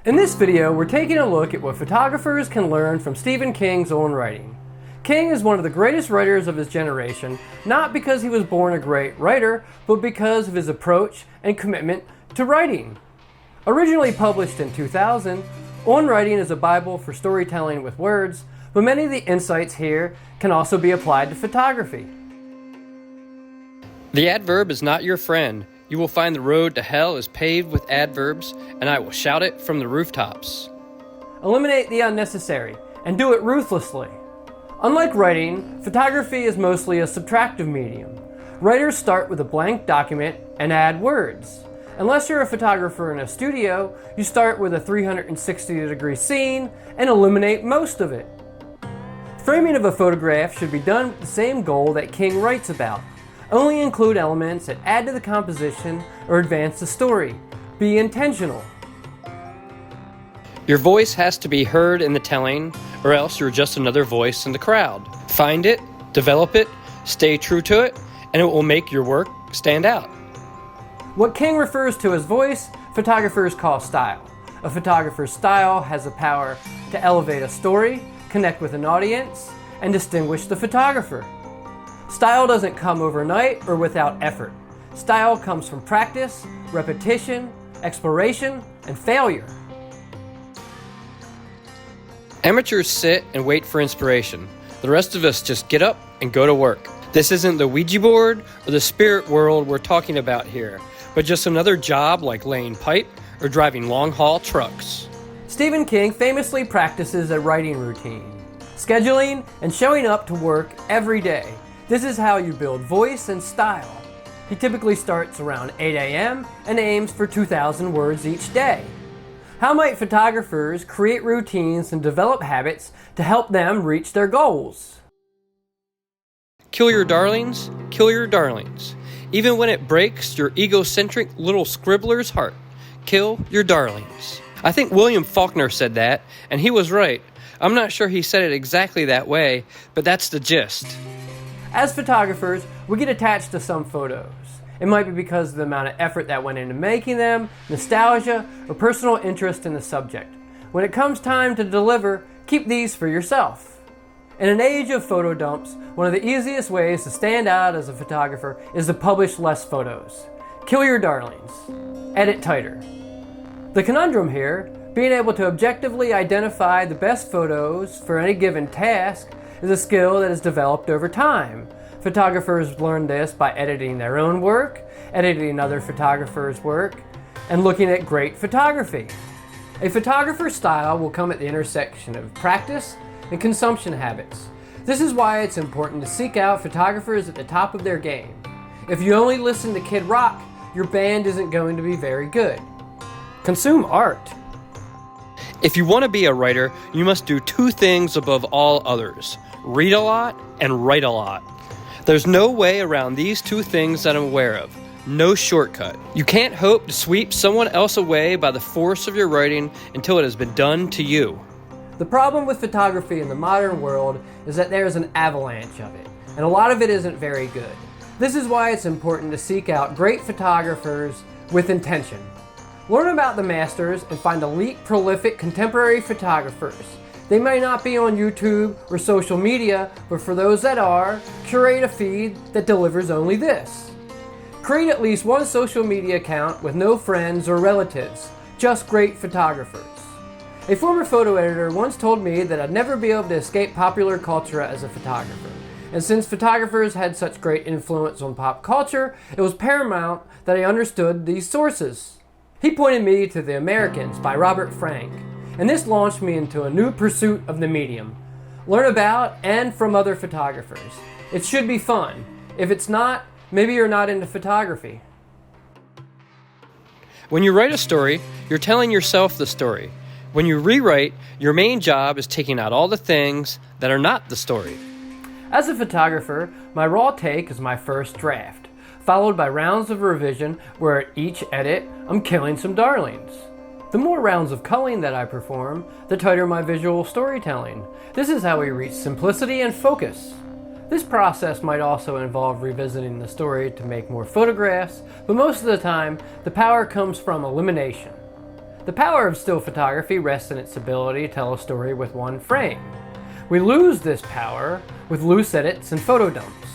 In this video, we're taking a look at what photographers can learn from Stephen King's own writing. King is one of the greatest writers of his generation, not because he was born a great writer, but because of his approach and commitment to writing. Originally published in 2000, On Writing is a Bible for storytelling with words, but many of the insights here can also be applied to photography. The adverb is not your friend. You will find the road to hell is paved with adverbs, and I will shout it from the rooftops. Eliminate the unnecessary, and do it ruthlessly. Unlike writing, photography is mostly a subtractive medium. Writers start with a blank document and add words. Unless you're a photographer in a studio, you start with a 360-degree scene and eliminate most of it. Framing of a photograph should be done with the same goal that King writes about. Only include elements that add to the composition or advance the story. Be intentional. Your voice has to be heard in the telling, or else you're just another voice in the crowd. Find it, develop it, stay true to it, and it will make your work stand out. What King refers to as voice, photographers call style. A photographer's style has the power to elevate a story, connect with an audience, and distinguish the photographer. Style doesn't come overnight or without effort. Style comes from practice, repetition, exploration, and failure. Amateurs sit and wait for inspiration. The rest of us just get up and go to work. This isn't the Ouija board or the spirit world we're talking about here, but just another job like laying pipe or driving long-haul trucks. Stephen King famously practices a writing routine, scheduling and showing up to work every day. This is how you build voice and style. He typically starts around 8 a.m. and aims for 2,000 words each day. How might photographers create routines and develop habits to help them reach their goals? Kill your darlings, kill your darlings. Even when it breaks your egocentric little scribbler's heart, kill your darlings. I think William Faulkner said that, and he was right. I'm not sure he said it exactly that way, but that's the gist. As photographers, we get attached to some photos. It might be because of the amount of effort that went into making them, nostalgia, or personal interest in the subject. When it comes time to deliver, keep these for yourself. In an age of photo dumps, one of the easiest ways to stand out as a photographer is to publish less photos. Kill your darlings. Edit tighter. The conundrum here, being able to objectively identify the best photos for any given task, is a skill that is developed over time. Photographers learn this by editing their own work, editing other photographers' work, and looking at great photography. A photographer's style will come at the intersection of practice and consumption habits. This is why it's important to seek out photographers at the top of their game. If you only listen to Kid Rock, your band isn't going to be very good. Consume art. If you want to be a writer, you must do two things above all others: read a lot and write a lot. There's no way around these two things that I'm aware of. No shortcut. You can't hope to sweep someone else away by the force of your writing until it has been done to you. The problem with photography in the modern world is that there's an avalanche of it, and a lot of it isn't very good. This is why it's important to seek out great photographers with intention. Learn about the masters and find elite, prolific, contemporary photographers. They may not be on YouTube or social media, but for those that are, curate a feed that delivers only this. Create at least one social media account with no friends or relatives, just great photographers. A former photo editor once told me that I'd never be able to escape popular culture as a photographer. And since photographers had such great influence on pop culture, it was paramount that I understood these sources. He pointed me to The Americans by Robert Frank, and this launched me into a new pursuit of the medium. Learn about and from other photographers. It should be fun. If it's not, maybe you're not into photography. When you write a story, you're telling yourself the story. When you rewrite, your main job is taking out all the things that are not the story. As a photographer, my raw take is my first draft, followed by rounds of revision where at each edit, I'm killing some darlings. The more rounds of culling that I perform, the tighter my visual storytelling. This is how we reach simplicity and focus. This process might also involve revisiting the story to make more photographs, but most of the time, the power comes from elimination. The power of still photography rests in its ability to tell a story with one frame. We lose this power with loose edits and photo dumps.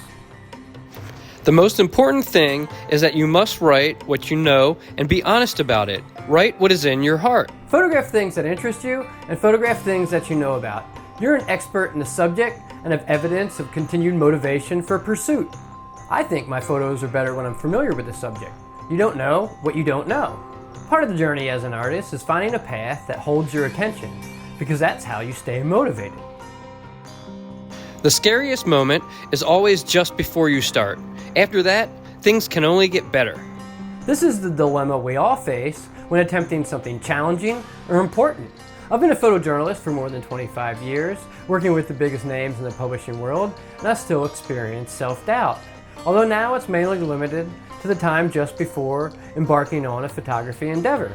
The most important thing is that you must write what you know and be honest about it. Write what is in your heart. Photograph things that interest you and photograph things that you know about. You're an expert in the subject and have evidence of continued motivation for pursuit. I think my photos are better when I'm familiar with the subject. You don't know what you don't know. Part of the journey as an artist is finding a path that holds your attention, because that's how you stay motivated. The scariest moment is always just before you start. After that, things can only get better. This is the dilemma we all face when attempting something challenging or important. I've been a photojournalist for more than 25 years, working with the biggest names in the publishing world, and I still experience self-doubt. Although now it's mainly limited to the time just before embarking on a photography endeavor.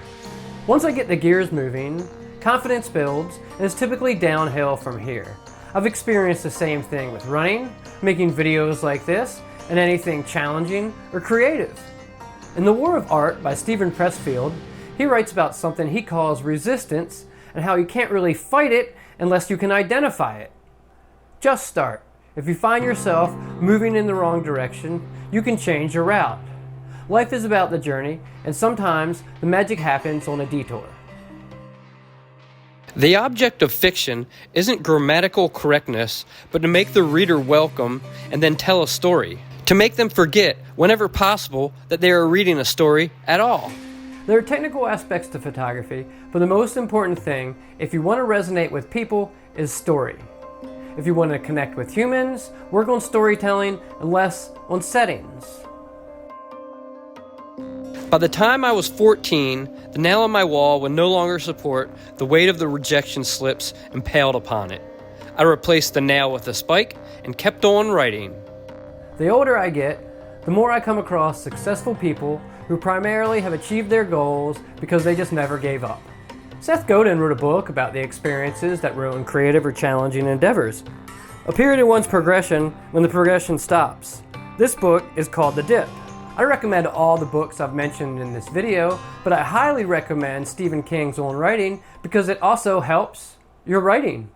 Once I get the gears moving, confidence builds, and it's typically downhill from here. I've experienced the same thing with running, making videos like this, and anything challenging or creative. In The War of Art by Steven Pressfield, he writes about something he calls resistance and how you can't really fight it unless you can identify it. Just start. If you find yourself moving in the wrong direction, you can change your route. Life is about the journey, and sometimes the magic happens on a detour. The object of fiction isn't grammatical correctness, but to make the reader welcome and then tell a story. To make them forget, whenever possible, that they are reading a story at all. There are technical aspects to photography, but the most important thing, if you want to resonate with people, is story. If you want to connect with humans, work on storytelling and less on settings. By the time I was 14, the nail on my wall would no longer support the weight of the rejection slips impaled upon it. I replaced the nail with a spike and kept on writing. The older I get, the more I come across successful people who primarily have achieved their goals because they just never gave up. Seth Godin wrote a book about the experiences that ruin creative or challenging endeavors. A period in one's progression when the progression stops. This book is called The Dip. I recommend all the books I've mentioned in this video, but I highly recommend Stephen King's On Writing because it also helps your writing.